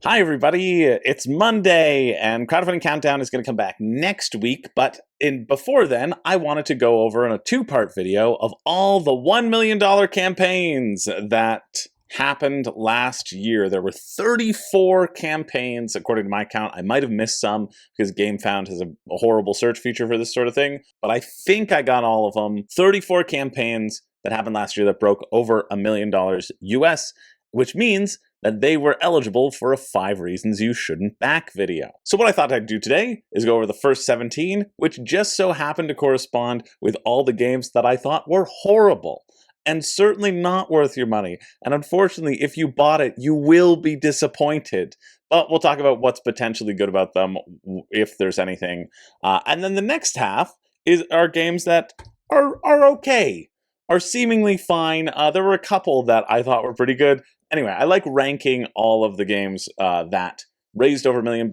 Hi, everybody. It's Monday, and Crowdfunding Countdown is going to come back next week. But before then, I wanted to go over in a two-part video of all the $1 million campaigns that happened last year. There were 34 campaigns, according to my count. I might have missed some because GameFound has a horrible search feature for this sort of thing. But I think I got all of them. 34 campaigns that happened last year that broke over $1 million US, which means that they were eligible for a 5 Reasons You Shouldn't Back video. So what I thought I'd do today is go over the first 17, which just so happened to correspond with all the games that I thought were horrible and certainly not worth your money. And unfortunately, if you bought it, you will be disappointed. But we'll talk about what's potentially good about them, if there's anything. And then the next half are games that are okay, are seemingly fine. There were a couple that I thought were pretty good. Anyway, I like ranking all of the games that raised over $1 million,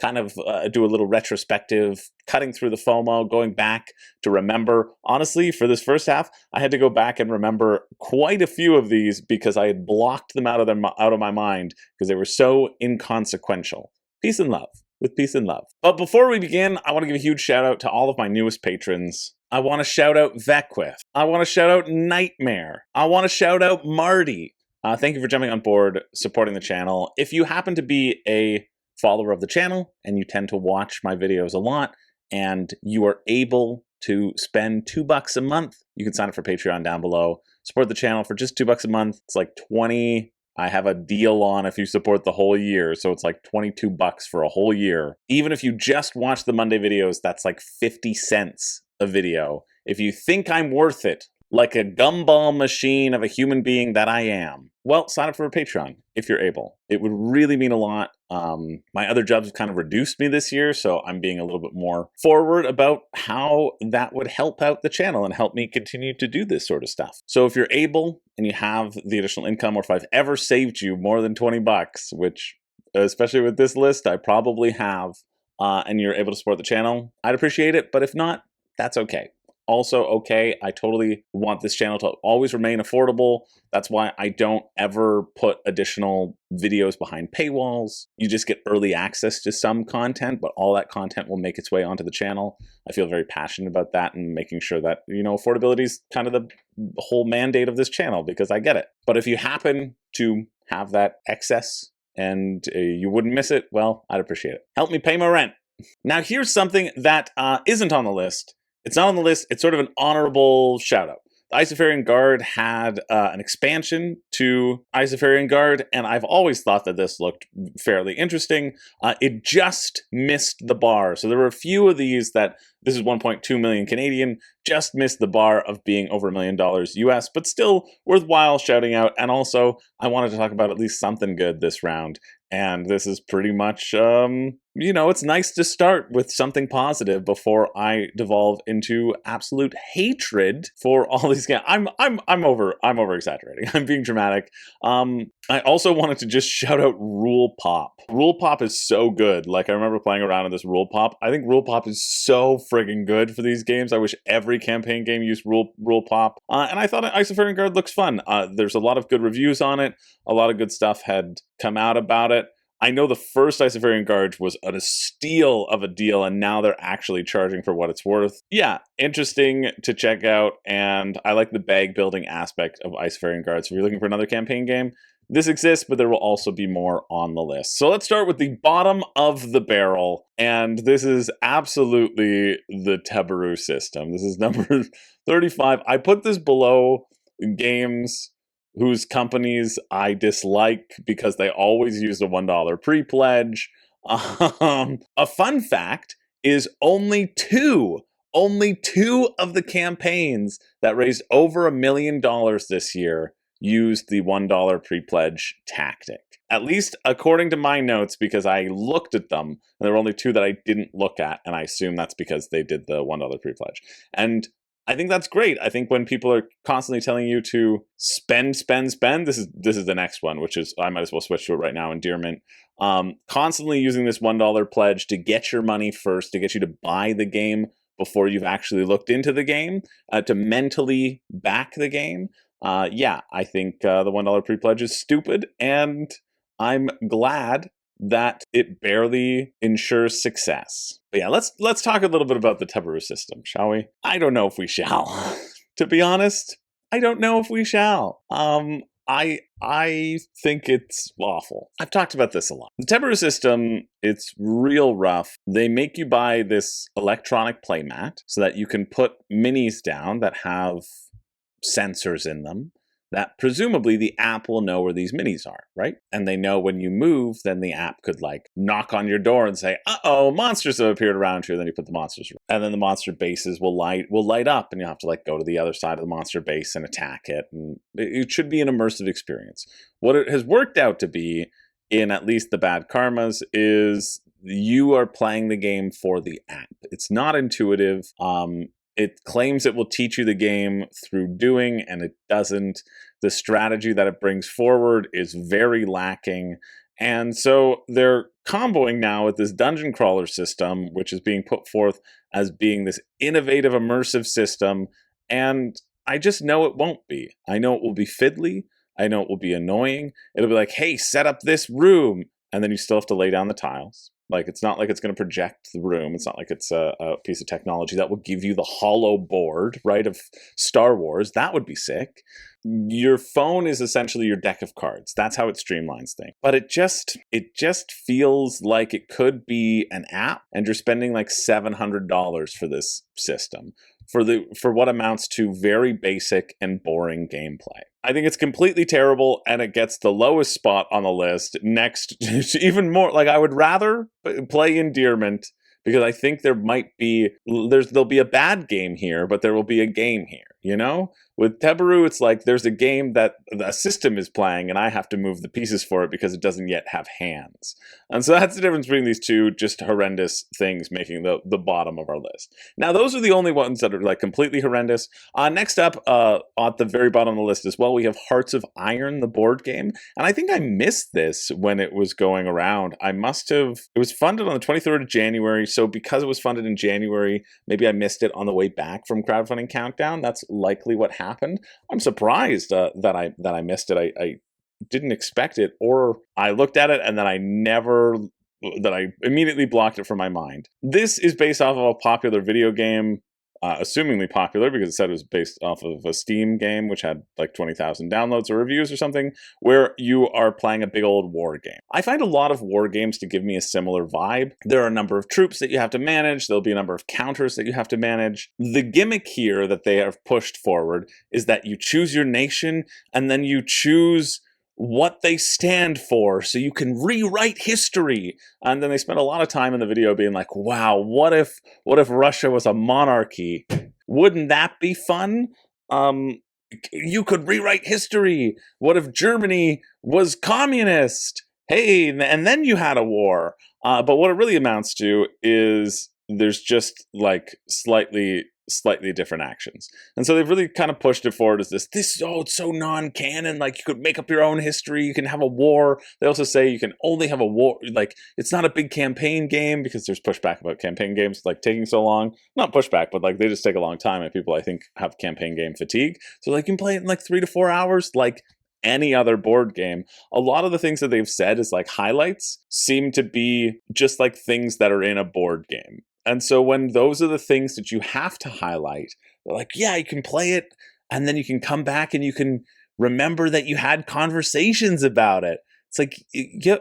kind of do a little retrospective, cutting through the FOMO, going back to remember. Honestly, for this first half, I had to go back and remember quite a few of these because I had blocked them out of my mind because they were so inconsequential. Peace and love. With peace and love. But before we begin, I want to give a huge shout out to all of my newest patrons. I want to shout out Vecquith. I want to shout out Nightmare. I want to shout out Marty. Thank you for jumping on board, supporting the channel. If you happen to be a follower of the channel and you tend to watch my videos a lot and you are able to spend $2 a month, you can sign up for Patreon down below. Support the channel for just $2 a month. It's like 20. I have a deal on if you support the whole year, so it's like $22 for a whole year. Even if you just watch the Monday videos, that's like 50 cents a video. If you think I'm worth it, like a gumball machine of a human being that I am, well, sign up for a Patreon if you're able. It would really mean a lot. My other jobs have kind of reduced me this year, so I'm being a little bit more forward about how that would help out the channel and help me continue to do this sort of stuff. So if you're able and you have the additional income, or if I've ever saved you more than $20, which, especially with this list, I probably have, and you're able to support the channel, I'd appreciate it. But if not, that's okay. Also okay, I totally want this channel to always remain affordable. That's why I don't ever put additional videos behind paywalls. You just get early access to some content, but all that content will make its way onto the channel. I feel very passionate about that and making sure that, you know, affordability is kind of the whole mandate of this channel, because I get it. But if you happen to have that excess and you wouldn't miss it, well, I'd appreciate it. Help me pay my rent. Now here's something that isn't on the list. It's not on the list. It's sort of an honorable shout out. The Icefarian Guard had an expansion to Icefarian Guard, and I've always thought that this looked fairly interesting. It just missed the bar. So there were a few of these that, this is 1.2 million Canadian, just missed the bar of being over $1 million US, but still worthwhile shouting out. And also, I wanted to talk about at least something good this round. And this is pretty much, you know, it's nice to start with something positive before I devolve into absolute hatred for all these games. I'm over exaggerating. I'm being dramatic. I also wanted to just shout out Rule Pop. Rule Pop is so good. Like, I remember playing around in this Rule Pop. I think Rule Pop is so friggin' good for these games. I wish every campaign game used Rule Pop. And I thought Icefarian Guard looks fun. There's a lot of good reviews on it. A lot of good stuff had come out about it. I know the first Icefarian Guard was a steal of a deal, and now they're actually charging for what it's worth. Yeah, interesting to check out, and I like the bag building aspect of Icefarian Guard. So if you're looking for another campaign game, this exists, but there will also be more on the list. So let's start with the bottom of the barrel, and this is absolutely the Teburu system. This is number 35. I put this below games whose companies I dislike because they always use the $1 pre-pledge. A fun fact is only two of the campaigns that raised over $1 million this year used the $1 pre-pledge tactic. At least according to my notes, because I looked at them, and there were only two that I didn't look at, and I assume that's because they did the $1 pre-pledge. And I think that's great. I think when people are constantly telling you to spend, this is the next one, which is, I might as well switch to it right now, Endearment. Constantly using this $1 pledge to get your money first, to get you to buy the game before you've actually looked into the game, to mentally back the game. Yeah, I think the $1 pre-pledge is stupid, and I'm glad that it barely ensures success. But yeah, let's talk a little bit about the Teburu system, shall we? I don't know if we shall. To be honest, I don't know if we shall. I think it's awful. I've talked about this a lot. The Teburu system, it's real rough. They make you buy this electronic playmat so that you can put minis down that have sensors in them that presumably the app will know where these minis are, right? And they know when you move, then the app could like knock on your door and say, uh-oh, monsters have appeared around here. Then you put the monsters, and then the monster bases will light up, and you have to like go to the other side of the monster base and attack it. And it should be an immersive experience. What it has worked out to be, in at least the bad karmas, is you are playing the game for the app. It's not intuitive. It claims it will teach you the game through doing, and it doesn't. The strategy that it brings forward is very lacking. And so they're comboing now with this dungeon crawler system, which is being put forth as being this innovative, immersive system. And I just know it won't be. I know it will be fiddly. I know it will be annoying. It'll be like, hey, set up this room. And then you still have to lay down the tiles. Like, it's not like it's going to project the room. It's not like it's a piece of technology that will give you the hollow board, right, of Star Wars. That would be sick. Your phone is essentially your deck of cards. That's how it streamlines things. But it just feels like it could be an app, and you're spending like $700 for this system for what amounts to very basic and boring gameplay. I think it's completely terrible, and it gets the lowest spot on the list next to even more. Like, I would rather play Endearment, because I think there'll be a bad game here, but there will be a game here, you know? With Teburu, it's like there's a game that the system is playing, and I have to move the pieces for it because it doesn't yet have hands. And so that's the difference between these two just horrendous things making the bottom of our list. Now, those are the only ones that are like completely horrendous. Next up, at the very bottom of the list as well, we have Hearts of Iron, the board game. And I think I missed this when it was going around. It was funded on the 23rd of January. So because it was funded in January, maybe I missed it on the way back from Crowdfunding Countdown. That's likely what happened. I'm surprised that I missed it. I didn't expect it, or I looked at it and then I immediately blocked it from my mind. This is based off of a popular video game, assumingly popular because it said it was based off of a Steam game which had like 20,000 downloads or reviews or something, where you are playing a big old war game. I find a lot of war games to give me a similar vibe. There are a number of troops that you have to manage. There'll be a number of counters that you have to manage. The gimmick here that they have pushed forward is that you choose your nation, and then you choose what they stand for, so you can rewrite history. And then they spent a lot of time in the video being like, wow, what if Russia was a monarchy? Wouldn't that be fun? You could rewrite history. What if Germany was communist? Hey, and then you had a war. But what it really amounts to is there's just like slightly different actions. And so they've really kind of pushed it forward as it's so non-canon, like you could make up your own history, you can have a war. They also say you can only have a war, like it's not a big campaign game, because there's pushback about campaign games like taking so long. Not pushback, but like they just take a long time, and people I think have campaign game fatigue. So like you can play it in like 3 to 4 hours, like any other board game. A lot of the things that they've said is like highlights seem to be just like things that are in a board game. And so when those are the things that you have to highlight, they're like, yeah, you can play it, and then you can come back and you can remember that you had conversations about it. It's like, yeah,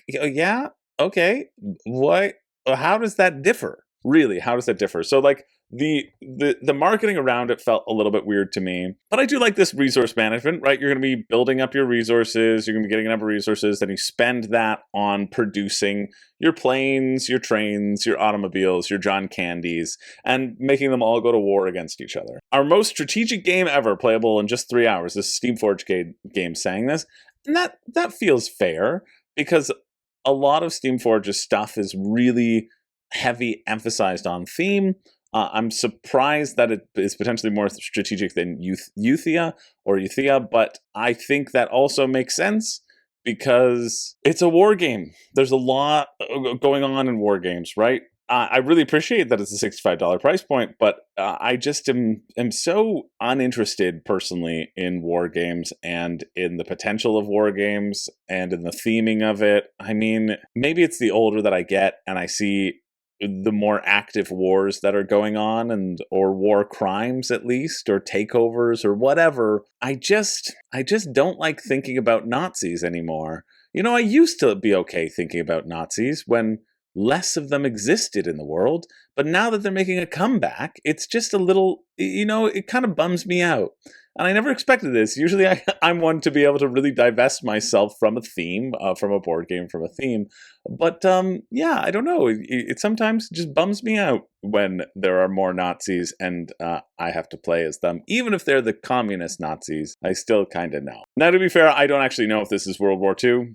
yeah, okay. What? How does that differ? Really, how does that differ? So like the marketing around it felt a little bit weird to me, but I do like this resource management, right? You're going to be building up your resources. You're going to be getting a number of resources. Then you spend that on producing your planes, your trains, your automobiles, your John Candies, and making them all go to war against each other. Our most strategic game ever, playable in just 3 hours. This Steamforged game saying this, and that feels fair, because a lot of Steamforge's stuff is really heavy emphasized on theme. I'm surprised that it is potentially more strategic than Euthia, but I think that also makes sense because it's a war game. There's a lot going on in war games, right? I really appreciate that it's a $65 price point, but I just am so uninterested personally in war games and in the potential of war games and in the theming of it. I mean, maybe it's the older that I get and I see the more active wars that are going on, and or war crimes at least, or takeovers or whatever. I just don't like thinking about Nazis anymore. You know, I used to be okay thinking about Nazis when less of them existed in the world, but now that they're making a comeback, it's just a little, you know, it kind of bums me out. And I never expected this. Usually I'm one to be able to really divest myself from a theme, from a board game, from a theme. But yeah, I don't know. It sometimes just bums me out when there are more Nazis and I have to play as them. Even if they're the communist Nazis, I still kind of know. Now, to be fair, I don't actually know if this is World War II,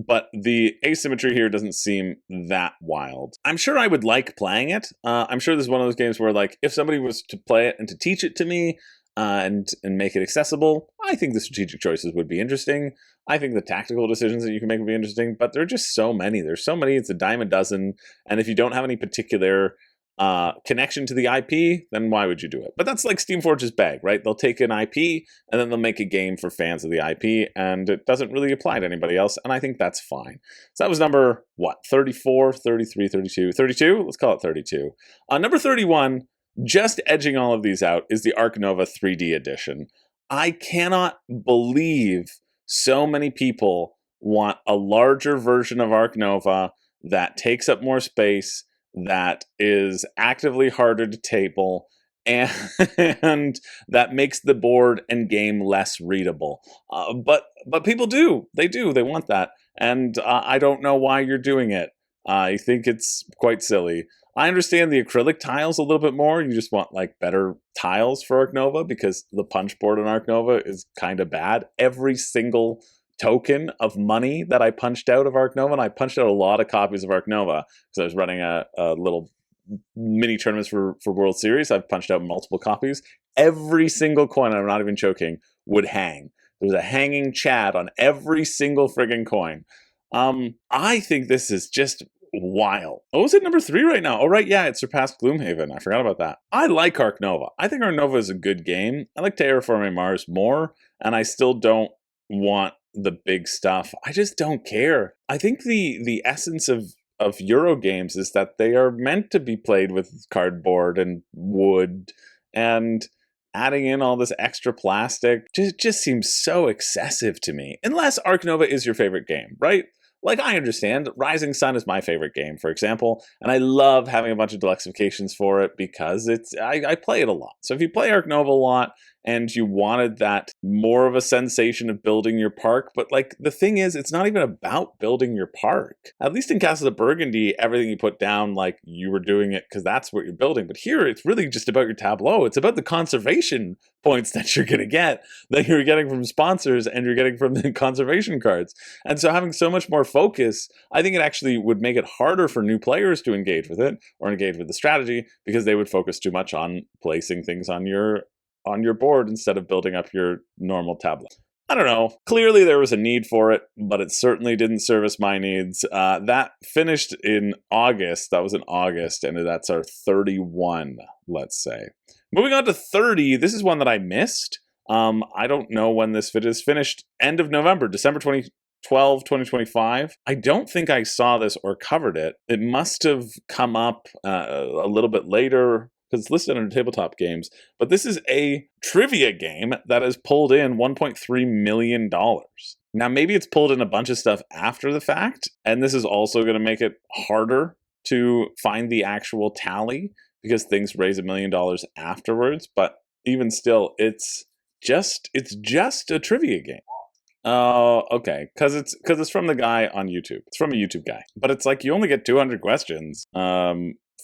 but the asymmetry here doesn't seem that wild. I'm sure I would like playing it. I'm sure this is one of those games where, like, if somebody was to play it and to teach it to me, and make it accessible, I think the strategic choices would be interesting. I think the tactical decisions that you can make would be interesting, but there are just so many. There's so many, it's a dime a dozen, and if you don't have any particular connection to the IP, then why would you do it? But that's like Steamforge's bag, right? They'll take an IP, and then they'll make a game for fans of the IP, and it doesn't really apply to anybody else, and I think that's fine. So that was number, 34, 33, 32? 32? Let's call it 32. Number 31, just edging all of these out, is the Ark Nova 3D edition. I cannot believe so many people want a larger version of Ark Nova that takes up more space, that is actively harder to table, and that makes the board and game less readable. But people do. They want that. And I don't know why you're doing it. I think it's quite silly. I understand the acrylic tiles a little bit more. You just want like better tiles for Ark Nova because the punch board in Ark Nova is kind of bad. Every single token of money that I punched out of Ark Nova, and I punched out a lot of copies of Ark Nova because I was running a little mini tournaments for World Series. I've punched out multiple copies. Every single coin, I'm not even joking, would hang. There's a hanging Chad on every single friggin' coin. I think this is just wild. Oh, is it number 3 right now? Oh, right, yeah, it surpassed Gloomhaven. I forgot about that. I like Ark Nova. I think Ark Nova is a good game. I like Terraforming Mars more, and I still don't want the big stuff. I just don't care. I think the essence of Euro games is that they are meant to be played with cardboard and wood, and adding in all this extra plastic just seems so excessive to me. Unless Ark Nova is your favorite game, right? Like, I understand, Rising Sun is my favorite game, for example, and I love having a bunch of deluxifications for it because I play it a lot. So if you play Ark Nova a lot and you wanted that more of a sensation of building your park, but like the thing is, it's not even about building your park. At least in Castle of Burgundy, everything you put down, like you were doing it because that's what you're building. But here, it's really just about your tableau. It's about the conservation points that you're going to get, that you're getting from sponsors and you're getting from the conservation cards. And so having so much more focus, I think it actually would make it harder for new players to engage with it or engage with the strategy because they would focus too much on placing things on your board instead of building up your normal tableau. I don't know. Clearly there was a need for it, but it certainly didn't service my needs. That finished in August. That was in August, and that's our 31, let's say. Moving on to 30, this is one that I missed. I don't know when this is finished. End of November, December 2012, 2025. I don't think I saw this or covered it. It must have come up a little bit later, because it's listed under tabletop games, but this is a trivia game that has pulled in $1.3 million. Now, maybe it's pulled in a bunch of stuff after the fact, and this is also going to make it harder to find the actual tally because things raise $1 million afterwards, but even still, it's just a trivia game. Oh, okay. Because it's from the guy on YouTube. It's from a YouTube guy, but it's like you only get 200 questions.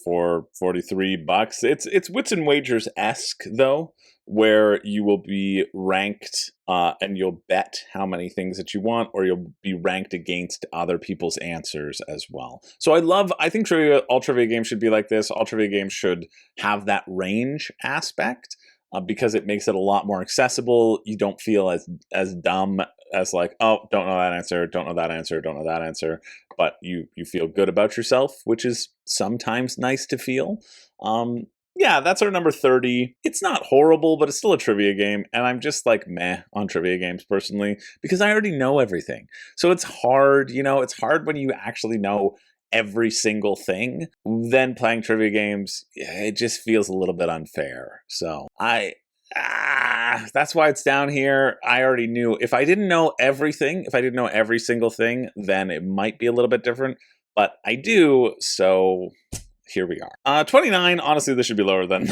For $43. It's Wits and Wagers-esque though, where you will be ranked and you'll bet how many things that you want, or you'll be ranked against other people's answers as well. So I think all trivia games should be like this. All trivia games should have that range aspect because it makes it a lot more accessible. You don't feel as dumb as like, oh, don't know that answer, don't know that answer, don't know that answer. But you feel good about yourself, which is sometimes nice to feel. Yeah, that's our number 30. It's not horrible, but it's still a trivia game, and I'm just like meh on trivia games personally because I already know everything. So it's hard, it's hard when you actually know every single thing. Then playing trivia games, it just feels a little bit unfair. So that's why it's down here. I already knew if I didn't know everything, if I didn't know every single thing, then it might be a little bit different. But I do, so here we are. 29, honestly, this should be lower than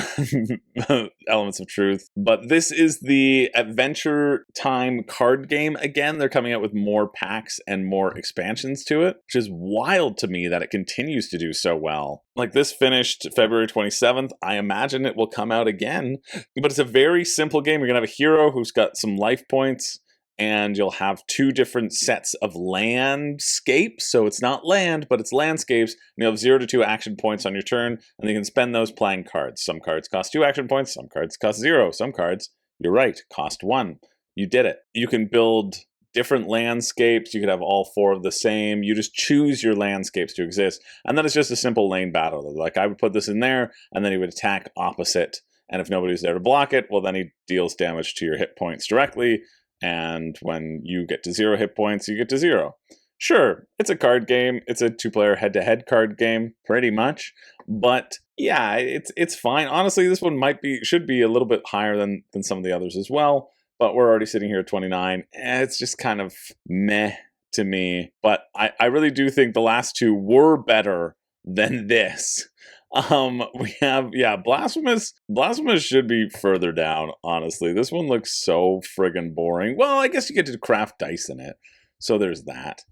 Elements of Truth. But this is the Adventure Time card game again. They're coming out with more packs and more expansions to it, which is wild to me that it continues to do so well. Like, this finished February 27th. I imagine it will come out again. But it's a very simple game. You're going to have a hero who's got some life points, and you'll have two different sets of landscapes. So it's not land, but it's landscapes. And you'll have 0 to 2 action points on your turn, and you can spend those playing cards. Some cards cost 2 action points, some cards cost 0. Some cards, you're right, cost 1. You did it. You can build different landscapes. You could have all 4 of the same. You just choose your landscapes to exist. And then it's just a simple lane battle. Like, I would put this in there, and then he would attack opposite. And if nobody's there to block it, well, then he deals damage to your hit points directly. And when you get to 0 hit points, you get to 0. Sure, it's a card game. It's a 2-player head-to-head card game, pretty much. But yeah, it's fine. Honestly, this one should be a little bit higher than some of the others as well. But we're already sitting here at 29. It's just kind of meh to me. But I really do think the last 2 were better than this. We have, Blasphemous. Blasphemous should be further down, honestly. This one looks so friggin' boring. Well, I guess you get to craft dice in it. So there's that.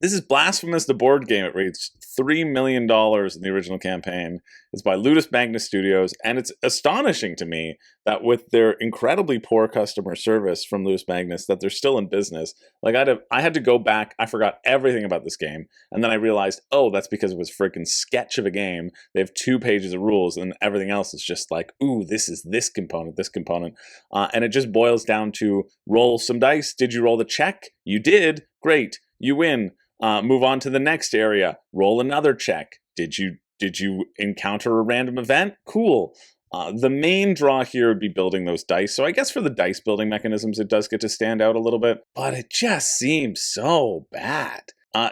This is Blasphemous, the board game. It raised $3 million in the original campaign. It's by Ludus Magnus Studios, and it's astonishing to me that with their incredibly poor customer service from Ludus Magnus, that they're still in business. Like, I had to go back. I forgot everything about this game, and then I realized, oh, that's because it was a freaking sketch of a game. They have 2 pages of rules, and everything else is just like, ooh, this is this component, and it just boils down to roll some dice. Did you roll the check? You did. Great. You win. Move on to the next area. Roll another check. Did you encounter a random event? Cool. The main draw here would be building those dice. So I guess for the dice building mechanisms, it does get to stand out a little bit. But it just seems so bad.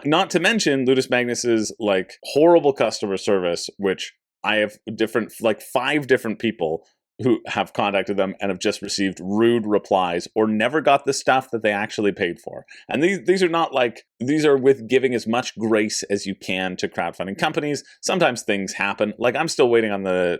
Not to mention Ludus Magnus's like horrible customer service, which I have 5 different people who have contacted them and have just received rude replies or never got the stuff that they actually paid for. And these are not like, these are with giving as much grace as you can to crowdfunding companies. Sometimes things happen. Like, I'm still waiting on the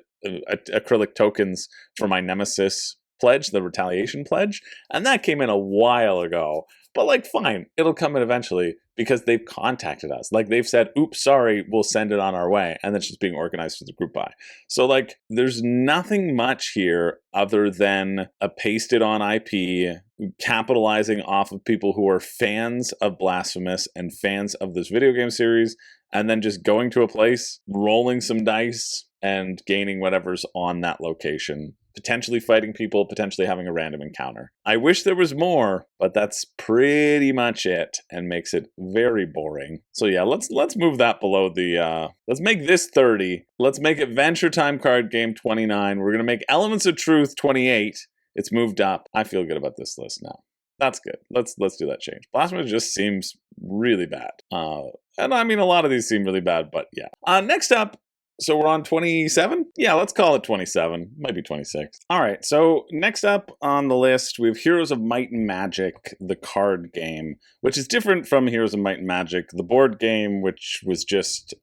acrylic tokens for my Nemesis pledge, the retaliation pledge, and that came in a while ago. But like, fine, it'll come in eventually because they've contacted us. Like, they've said, oops, sorry, we'll send it on our way. And that's just being organized through the group buy. So like, there's nothing much here other than a pasted on IP, capitalizing off of people who are fans of Blasphemous and fans of this video game series, and then just going to a place, rolling some dice, and gaining whatever's on that location. Potentially fighting people, potentially having a random encounter. I wish there was more, but that's pretty much it, and makes it very boring. So yeah, let's move that below the, let's make this 30. Let's make Adventure Time card game 29. We're gonna make Elements of Truth 28. It's moved up. I feel good about this list now. That's good. Let's do that change. Blasphemous just seems really bad. And I mean, a lot of these seem really bad, but yeah. Next up, so we're on 27? Yeah, let's call it 27. Might be 26. All right, so next up on the list, we have Heroes of Might and Magic, the card game, which is different from Heroes of Might and Magic, the board game, which was just,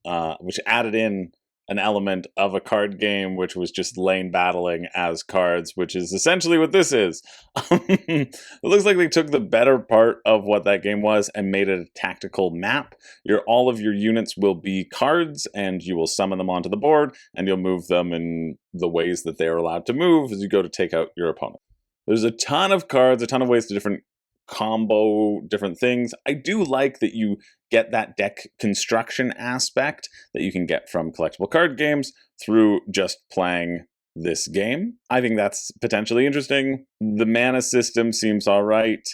which added in an element of a card game, which was just lane battling as cards, which is essentially what this is. It looks like they took the better part of what that game was and made it a tactical map. All of your units will be cards, and you will summon them onto the board, and you'll move them in the ways that they are allowed to move as you go to take out your opponent. There's a ton of cards, a ton of ways to different combo different things. I do like that you get that deck construction aspect that you can get from collectible card games through just playing this game. I think that's potentially interesting. The mana system seems all right.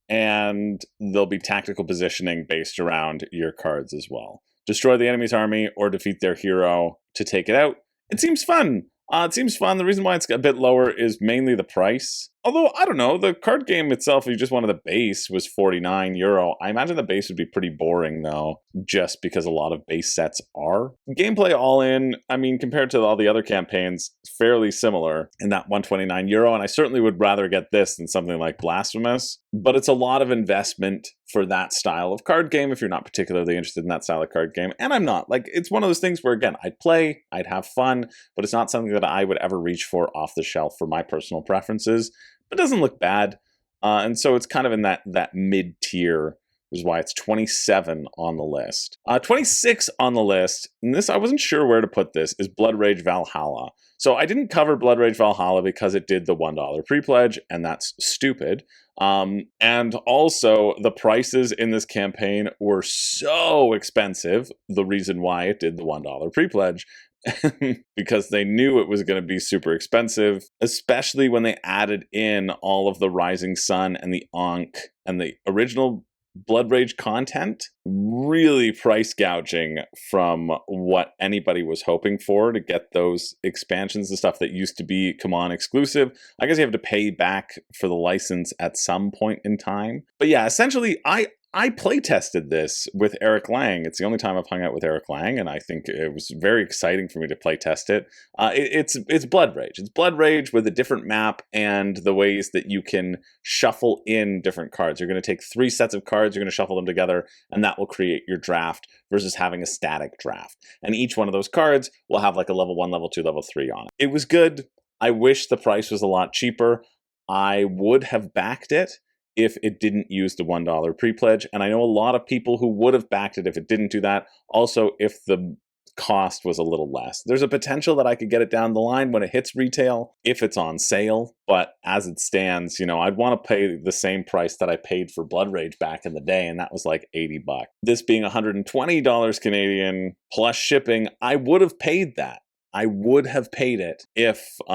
and there'll be tactical positioning based around your cards as well. Destroy the enemy's army or defeat their hero to take it out. It seems fun. It seems fun. The reason why it's a bit lower is mainly the price. Although, I don't know, the card game itself, if you just wanted the base, was €49. I imagine the base would be pretty boring, though, just because a lot of base sets are. Gameplay all in, I mean, compared to all the other campaigns, fairly similar in that €129, and I certainly would rather get this than something like Blasphemous. But it's a lot of investment for that style of card game if you're not particularly interested in that style of card game. And I'm not. Like, it's one of those things where, again, I'd play, I'd have fun, but it's not something that I would ever reach for off the shelf for my personal preferences. But it doesn't look bad. And so it's kind of in that mid-tier, which is why it's 27 on the list. 26 on the list, and this I wasn't sure where to put this, is Blood Rage Valhalla. So I didn't cover Blood Rage Valhalla because it did the $1 pre-pledge, and that's stupid. And also, the prices in this campaign were so expensive, the reason why it did the $1 pre-pledge, because they knew it was going to be super expensive, especially when they added in all of the Rising Sun and the Ankh and the original Blood Rage content, really price gouging from what anybody was hoping for to get those expansions, the stuff that used to be Come On exclusive. I guess you have to pay back for the license at some point in time. But yeah, essentially, I play tested this with Eric Lang. It's the only time I've hung out with Eric Lang, and I think it was very exciting for me to play test it. It's Blood Rage. It's Blood Rage with a different map and the ways that you can shuffle in different cards. You're going to take 3 sets of cards, you're going to shuffle them together, and that will create your draft versus having a static draft. And each one of those cards will have like a level 1, level 2, level 3 on it. It was good. I wish the price was a lot cheaper. I would have backed it if it didn't use the $1 pre-pledge. And I know a lot of people who would have backed it if it didn't do that. Also, if the cost was a little less. There's a potential that I could get it down the line when it hits retail, if it's on sale. But as it stands, you know, I'd want to pay the same price that I paid for Blood Rage back in the day, and that was like $80. This being $120 Canadian plus shipping, I would have paid that. I would have paid it if they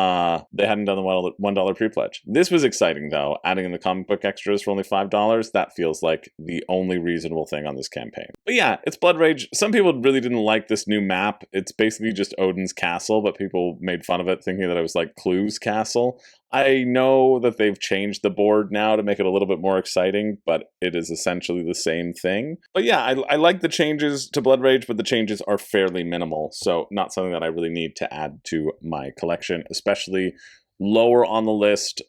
hadn't done the $1 pre-pledge. This was exciting, though. Adding in the comic book extras for only $5, that feels like the only reasonable thing on this campaign. But yeah, it's Blood Rage. Some people really didn't like this new map. It's basically just Odin's castle, but people made fun of it, thinking that it was like Clue's castle. I know that they've changed the board now to make it a little bit more exciting, but it is essentially the same thing. But yeah, I like the changes to Blood Rage, but the changes are fairly minimal, so not something that I really need to add to my collection, especially lower on the list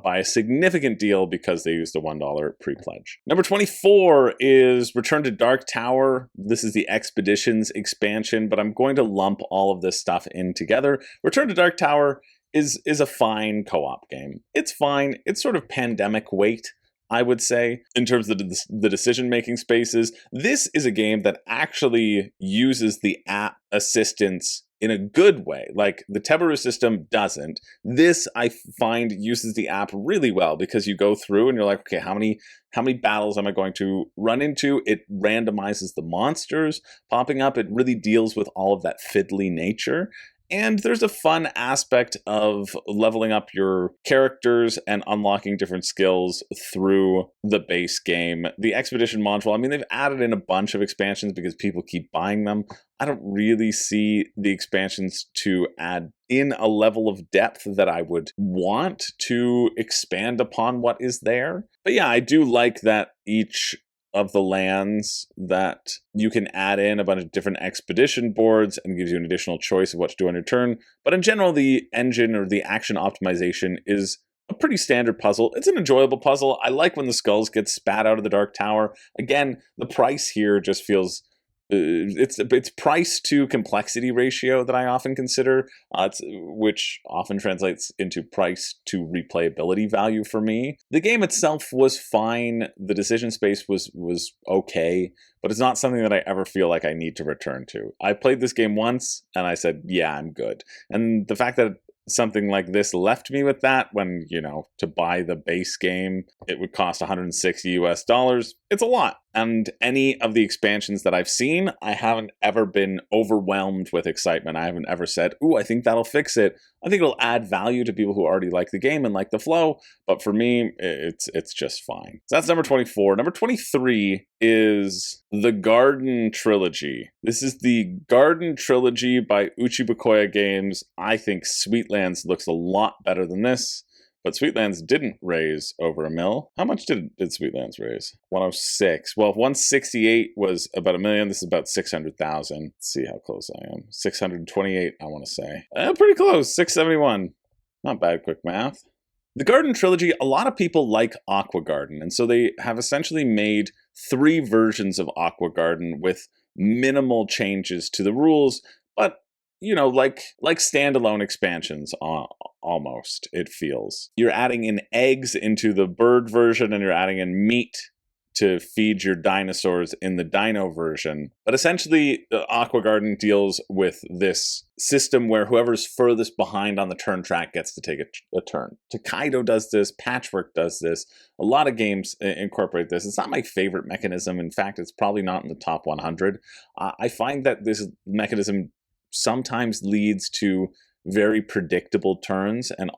by a significant deal because they used the $1 pre-pledge. Number 24 is Return to Dark Tower. This is the Expeditions expansion, but I'm going to lump all of this stuff in together. Return to Dark Tower is a fine co-op game. It's fine. It's sort of pandemic weight, I would say, in terms of the decision-making spaces. This is a game that actually uses the app assistance in a good way. Like, the Teburu system doesn't. This, I find, uses the app really well because you go through and you're like, okay, how many battles am I going to run into? It randomizes the monsters popping up. It really deals with all of that fiddly nature. And there's a fun aspect of leveling up your characters and unlocking different skills through the base game. The Expedition module, I mean, they've added in a bunch of expansions because people keep buying them. I don't really see the expansions to add in a level of depth that I would want to expand upon what is there. But yeah, I do like that each of the lands that you can add in a bunch of different expedition boards and gives you an additional choice of what to do on your turn. But in general, the engine or the action optimization is a pretty standard puzzle. It's an enjoyable puzzle. I like when the skulls get spat out of the Dark Tower. Again, the price here just feels it's price to complexity ratio that I often consider, which often translates into price to replayability value for me. The game itself was fine. The decision space was okay, but it's not something that I ever feel like I need to return to. I played this game once and I said, yeah, I'm good. And the fact that something like this left me with that when, you know, to buy the base game, it would cost $160. It's a lot. And any of the expansions that I've seen, I haven't ever been overwhelmed with excitement. I haven't ever said, ooh, I think that'll fix it. I think it'll add value to people who already like the game and like the flow, but for me, it's just fine. So that's number 24. Number 23 is the Garden Trilogy. This is the Garden Trilogy by Uchibakoya Games. I think Sweetlands looks a lot better than this. But Sweetlands didn't raise over $1 million. How much did Sweetlands raise? 106. Well, if 168 was about $1 million, this is about 600,000. Let's see how close I am. 628, I want to say. Pretty close. 671. Not bad, quick math. The Garden Trilogy, a lot of people like Aqua Garden, and so they have essentially made 3 versions of Aqua Garden with minimal changes to the rules, but you know, like standalone expansions, almost, it feels. You're adding in eggs into the bird version, and you're adding in meat to feed your dinosaurs in the dino version. But essentially, Aqua Garden deals with this system where whoever's furthest behind on the turn track gets to take a turn. Tokaido does this, Patchwork does this, a lot of games incorporate this. It's not my favorite mechanism. In fact, it's probably not in the top 100. I find that this mechanism sometimes leads to very predictable turns and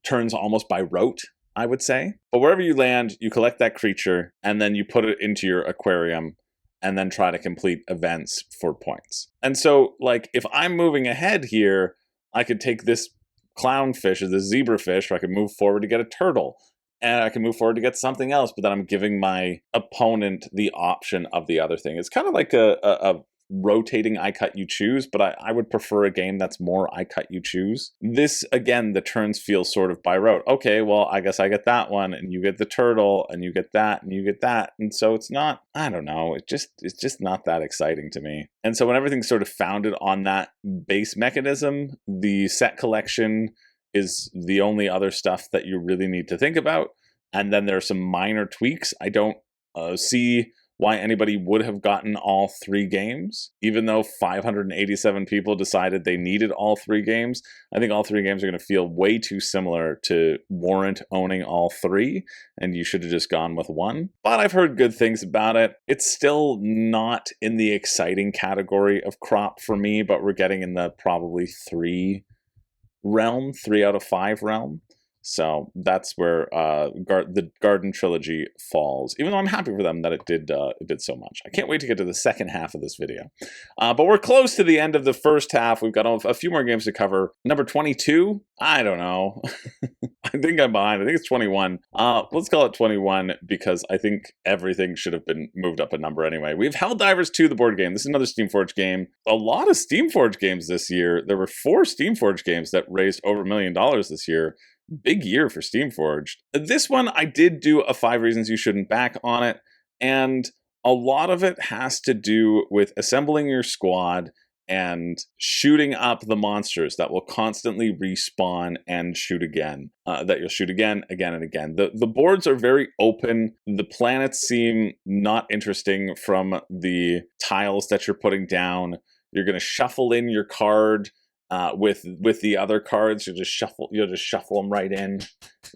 turns almost by rote, I would say. But wherever you land, you collect that creature and then you put it into your aquarium and then try to complete events for points. And so, like, if I'm moving ahead here, I could take this clownfish or this zebrafish, or I could move forward to get a turtle. And I can move forward to get something else, but then I'm giving my opponent the option of the other thing. It's kind of like a rotating I cut you choose, but I would prefer a game that's more I cut you choose. This, again, the turns feel sort of by rote. Okay, well, I guess I get that one, and you get the turtle, and you get that, and you get that. And so it's not, I don't know, it's just not that exciting to me. And so when everything's sort of founded on that base mechanism, the set collection is the only other stuff that you really need to think about. And then there are some minor tweaks. I don't see why anybody would have gotten all 3 games, even though 587 people decided they needed all 3 games. I think all 3 games are going to feel way too similar to warrant owning all 3, and you should have just gone with 1. But I've heard good things about it. It's still not in the exciting category of crop for me, but we're getting in the probably 3 realm, 3 out of 5 realm. So that's where the Garden Trilogy falls, even though I'm happy for them that it did so much. I can't wait to get to the second half of this video. But we're close to the end of the first half. We've got a few more games to cover. Number 22? I don't know. I think I'm behind. I think it's 21. Let's call it 21 because I think everything should have been moved up a number anyway. We have Helldivers 2, the board game. This is another Steamforged game. A lot of Steamforged games this year. There were 4 Steamforged games that raised over $1 million this year. Big year for Steamforged. This one, I did do a 5 reasons you shouldn't back on it, and a lot of it has to do with assembling your squad and shooting up the monsters that will constantly respawn and shoot again, that you'll shoot again, again, and again. The boards are very open. The planets seem not interesting from the tiles that you're putting down. You're going to shuffle in your card with the other cards. You'll just shuffle them right in,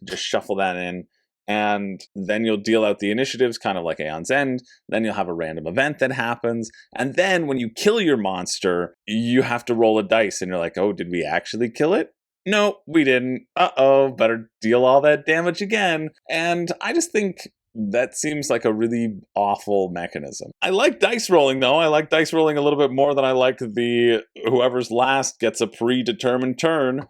just shuffle that in, and then you'll deal out the initiatives, kind of like Aeon's End. Then you'll have a random event that happens, and then when you kill your monster, you have to roll a dice, and you're like, oh, did we actually kill it? No, we didn't. Uh-oh, better deal all that damage again. And I just think that seems like a really awful mechanism. I like dice rolling, though. I like dice rolling a little bit more than I like the whoever's last gets a predetermined turn.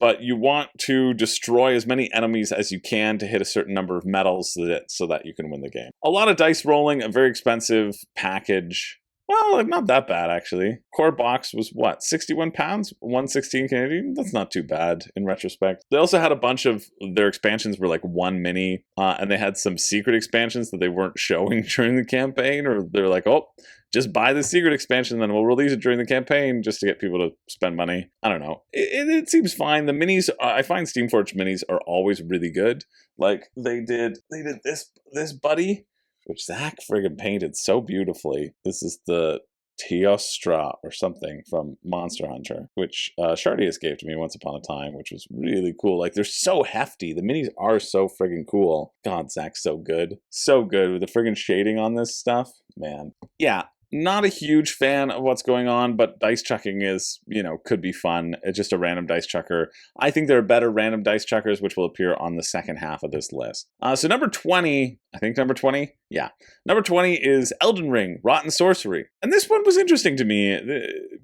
But you want to destroy as many enemies as you can to hit a certain number of medals so that you can win the game. A lot of dice rolling, a very expensive package. Well, not that bad, actually. Core box was, what, £61? 116 Canadian? That's not too bad, in retrospect. They also had a bunch of their expansions were like 1 mini, and they had some secret expansions that they weren't showing during the campaign, or they're like, oh, just buy the secret expansion, then we'll release it during the campaign just to get people to spend money. I don't know. It seems fine. The minis, I find Steamforged minis are always really good. Like, they did this buddy, which Zach friggin' painted so beautifully. This is the Teostra or something from Monster Hunter, which Shardius gave to me once upon a time, which was really cool. Like, they're so hefty. The minis are so friggin' cool. God, Zach's so good. So good with the friggin' shading on this stuff. Man. Yeah. Not a huge fan of what's going on, but dice chucking is, could be fun. It's just a random dice chucker. I think there are better random dice chuckers, which will appear on the second half of this list. So number 20, I think number 20? Yeah. Number 20 is Elden Ring, Rotten Sorcery. And this one was interesting to me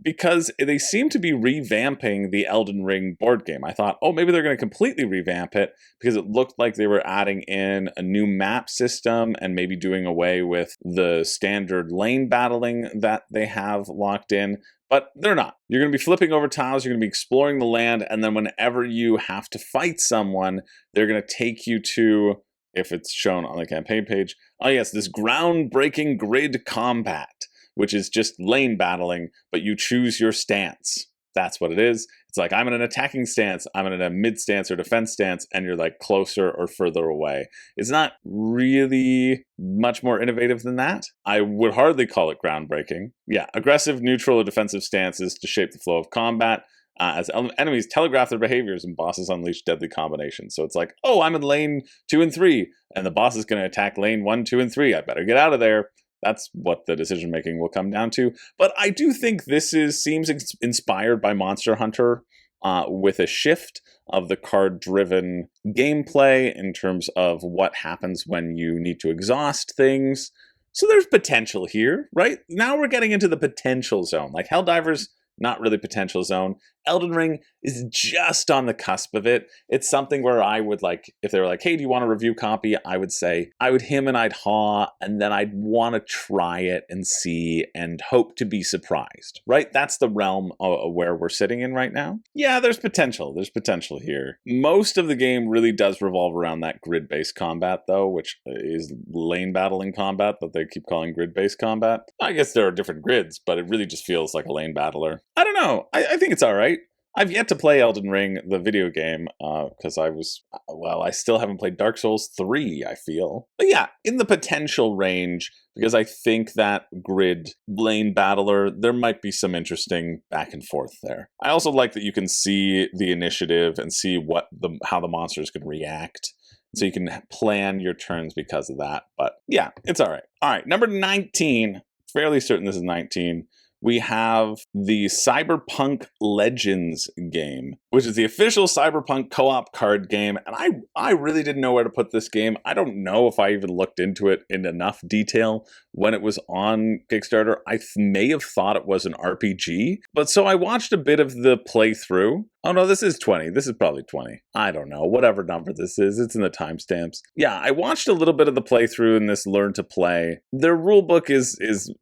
because they seem to be revamping the Elden Ring board game. I thought, oh, maybe they're going to completely revamp it because it looked like they were adding in a new map system and maybe doing away with the standard lane battling that they have locked in. But they're not. You're going to be flipping over tiles, you're going to be exploring the land, and then whenever you have to fight someone, they're going to take you to, if it's shown on the campaign page, oh yes, this groundbreaking grid combat, which is just lane battling, but you choose your stance. That's what it is. It's like, I'm in an attacking stance, I'm in a mid stance or defense stance, and you're like closer or further away. It's not really much more innovative than that. I would hardly call it groundbreaking. Yeah, aggressive, neutral, or defensive stances to shape the flow of combat. As enemies telegraph their behaviors and bosses unleash deadly combinations. So it's like, oh, I'm in lane 2 and 3, and the boss is going to attack lane 1, 2, and 3. I better get out of there. That's what the decision making will come down to. But I do think this seems inspired by Monster Hunter with a shift of the card-driven gameplay in terms of what happens when you need to exhaust things. So there's potential here, right? Now we're getting into the potential zone. Like Helldivers, not really potential zone. Elden Ring is just on the cusp of it. It's something where I would like, if they were like, hey, do you want a review copy? I would say, I would him and I'd haw, and then I'd want to try it and see and hope to be surprised, right? That's the realm where we're sitting in right now. Yeah, there's potential. There's potential here. Most of the game really does revolve around that grid-based combat, though, which is lane battling combat that they keep calling grid-based combat. I guess there are different grids, but it really just feels like a lane battler. I don't know. I think it's all right. I've yet to play Elden Ring, the video game, because I still haven't played Dark Souls 3, I feel. But yeah, in the potential range, because I think that grid lane battler, there might be some interesting back and forth there. I also like that you can see the initiative and see how the monsters can react. So you can plan your turns because of that. But yeah, it's all right. All right, number 19, fairly certain this is 19. We have the Cyberpunk Legends game, which is the official Cyberpunk co-op card game. And I really didn't know where to put this game. I don't know if I even looked into it in enough detail when it was on Kickstarter. I may have thought it was an RPG. But so I watched a bit of the playthrough. Oh no, this is 20. This is probably 20. I don't know. Whatever number this is. It's in the timestamps. Yeah, I watched a little bit of the playthrough in this Learn to Play. Their rulebook is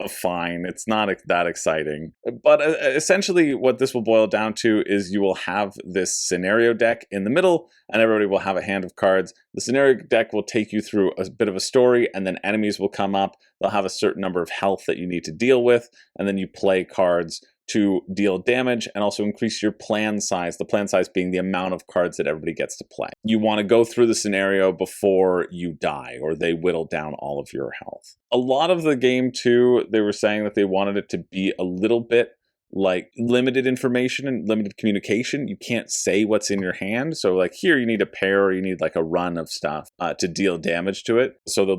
fine. It's not that exciting. But essentially what this will boil down to is you will have this scenario deck in the middle, and everybody will have a hand of cards. The scenario deck will take you through a bit of a story, and then enemies will come up. They'll have a certain number of health that you need to deal with, and then you play cards to deal damage and also increase your plan size, the plan size being the amount of cards that everybody gets to play. You want to go through the scenario before you die, or they whittle down all of your health. A lot of the game too, they were saying that they wanted it to be a little bit like limited information and limited communication. You can't say what's in your hand. So like here you need a pair or you need like a run of stuff to deal damage to it. So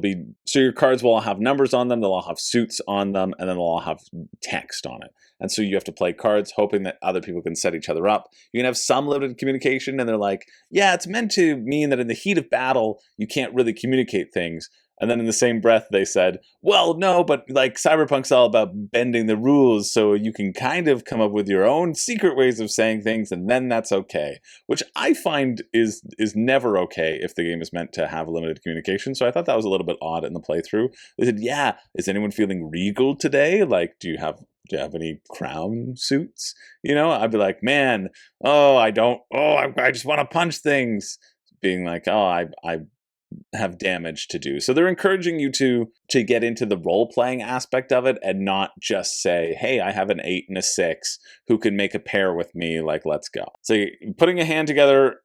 your cards will all have numbers on them, they'll all have suits on them, and then they'll all have text on it. And so you have to play cards hoping that other people can set each other up. You can have some limited communication, and they're like, yeah, it's meant to mean that in the heat of battle, you can't really communicate things. And then in the same breath, they said, well, no, but like Cyberpunk's all about bending the rules, so you can kind of come up with your own secret ways of saying things, and then that's okay. Which I find is never okay if the game is meant to have limited communication. So I thought that was a little bit odd in the playthrough. They said, yeah, is anyone feeling regal today? Like, do you have any crown suits? I'd be like, man, I just want to punch things. Being like, I have damage to do. So they're encouraging you to get into the role-playing aspect of it and not just say, hey, I have an 8 and a 6 who can make a pair with me, like, let's go. So putting a hand together,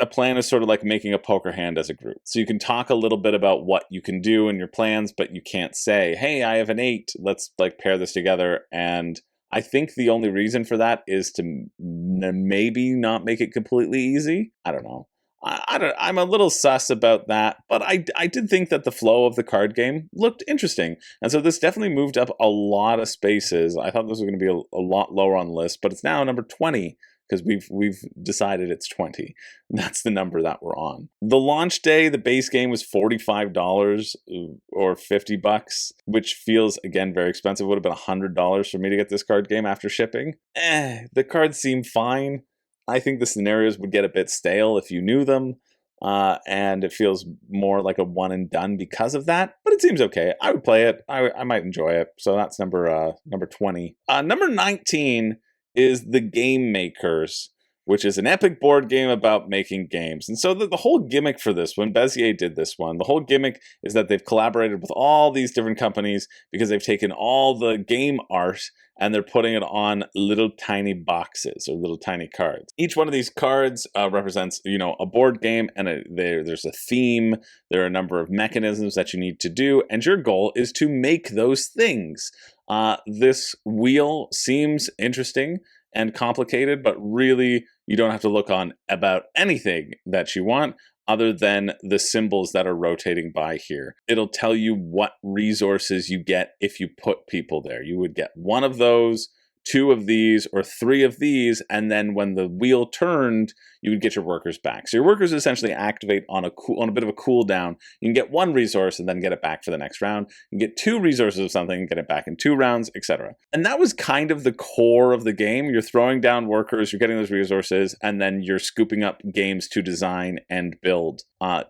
a plan is sort of like making a poker hand as a group. So you can talk a little bit about what you can do in your plans, but you can't say, hey, I have an 8, let's like pair this together. And I think the only reason for that is to maybe not make it completely easy. I don't know. I'm a little sus about that, but I did think that the flow of the card game looked interesting. And so this definitely moved up a lot of spaces. I thought this was going to be a lot lower on the list, but it's now number 20 because we've decided it's 20. That's the number that we're on. The launch day, the base game was $45 or $50, which feels, again, very expensive. It would have been $100 for me to get this card game after shipping. The cards seem fine. I think the scenarios would get a bit stale if you knew them, and it feels more like a one and done because of that. But it seems okay. I would play it. I might enjoy it. So that's number 20. Number 19 is The Game Makers, which is an epic board game about making games. And so the whole gimmick for this one, Bezier did this one, the whole gimmick is that they've collaborated with all these different companies because they've taken all the game art and they're putting it on little tiny boxes or little tiny cards. Each one of these cards represents, a board game, and there's a theme. There are a number of mechanisms that you need to do, and your goal is to make those things. This wheel seems interesting and complicated, but really you don't have to look on about anything that you want other than the symbols that are rotating by here. It'll tell you what resources you get if you put people there. You would get one of those, two of these, or three of these, and then when the wheel turned, you would get your workers back. So your workers essentially activate on a bit of a cooldown. You can get one resource and then get it back for the next round. You can get two resources of something and get it back in 2 rounds, etc. And that was kind of the core of the game. You're throwing down workers, you're getting those resources, and then you're scooping up games to design and build.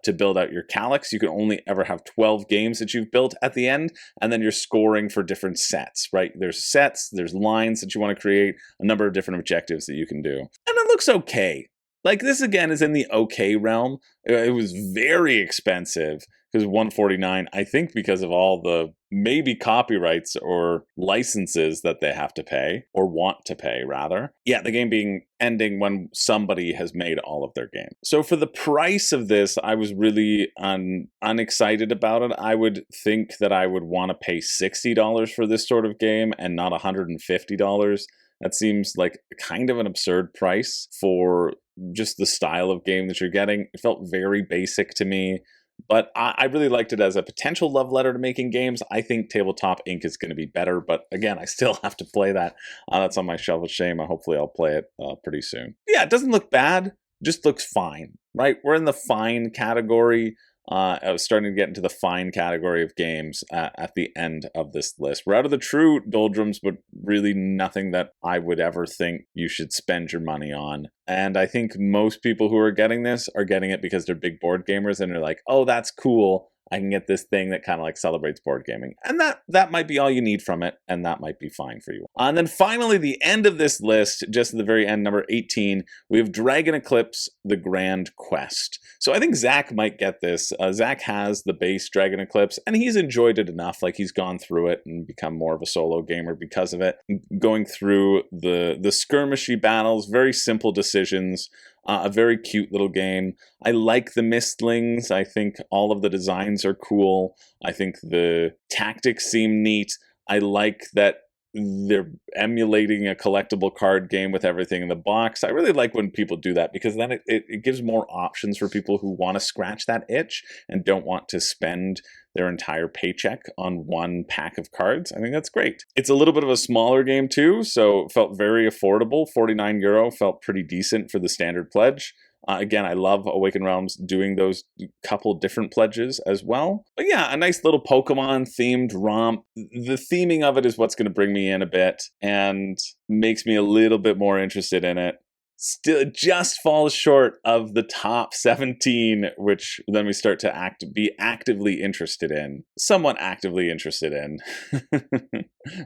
To build out your calyx, you can only ever have 12 games that you've built at the end, and then you're scoring for different sets, right? There's sets, there's lines that you want to create, a number of different objectives that you can do. And it looks okay. Like, this again is in the okay realm. It was very expensive because $149, I think because of all the maybe copyrights or licenses that they have to pay, or want to pay rather. Yeah, the game ending when somebody has made all of their game. So for the price of this, I was really unexcited about it. I would think that I would want to pay $60 for this sort of game and not $150. That seems like kind of an absurd price for just the style of game that you're getting. It felt very basic to me, but I really liked it as a potential love letter to making games. I think Tabletop Inc. is going to be better, but again, I still have to play that. That's on my shelf of shame. Hopefully I'll play it pretty soon. Yeah, it doesn't look bad, just looks fine, right? We're in the fine category. I was starting to get into the fine category of games at the end of this list. We're out of the true doldrums, but really nothing that I would ever think you should spend your money on. And I think most people who are getting this are getting it because they're big board gamers and they're like, oh, that's cool. I can get this thing that kind of like celebrates board gaming. And that might be all you need from it, and that might be fine for you. And then finally, the end of this list, just at the very end, number 18, we have Dragon Eclipse, The Grand Quest. So I think Zach might get this. Zach has the base Dragon Eclipse, and he's enjoyed it enough. Like, he's gone through it and become more of a solo gamer because of it. Going through the skirmishy battles, very simple decisions, a very cute little game. I like the mistlings. I think all of the designs are cool. I think the tactics seem neat. I like that they're emulating a collectible card game with everything in the box. I really like when people do that because then it gives more options for people who want to scratch that itch and don't want to spend their entire paycheck on one pack of cards. I think that's great. It's a little bit of a smaller game too, so it felt very affordable. €49 felt pretty decent for the standard pledge. Again, I love Awakened Realms doing those couple different pledges as well. But yeah, a nice little Pokemon-themed romp. The theming of it is what's going to bring me in a bit and makes me a little bit more interested in it. Still just falls short of the top 17, which then we start to be actively interested in. Somewhat actively interested in,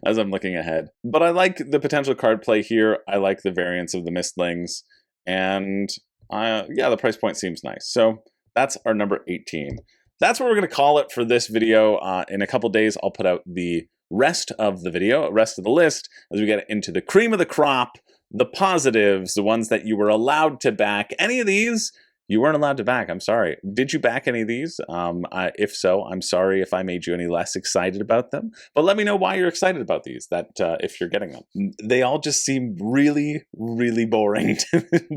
as I'm looking ahead. But I like the potential card play here. I like the variants of the Mistlings. And yeah, the price point seems nice. So that's our number 18. That's what we're going to call it for this video. In a couple days, I'll put out the rest of the list, as we get into the cream of the crop, the positives, the ones that you were allowed to back. Any of these, You weren't allowed to back. I'm sorry. Did you back any of these? If so, I'm sorry if I made you any less excited about them. But let me know why you're excited about these, that if you're getting them. They all just seem really, really boring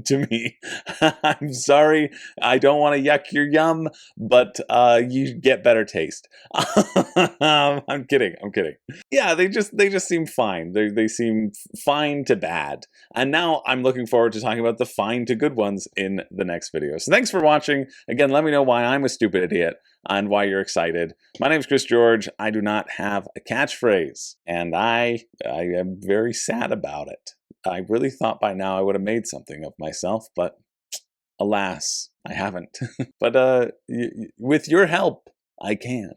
to me. I'm sorry. I don't want to yuck your yum, but you get better taste. I'm kidding. I'm kidding. Yeah, they just seem fine. They seem fine to bad. And now I'm looking forward to talking about the fine to good ones in the next video. So thanks for watching. Again, let me know why I'm a stupid idiot and why you're excited. My name is Chris George. I do not have a catchphrase, and I am very sad about it. I really thought by now I would have made something of myself, but alas, I haven't. But with your help, I can.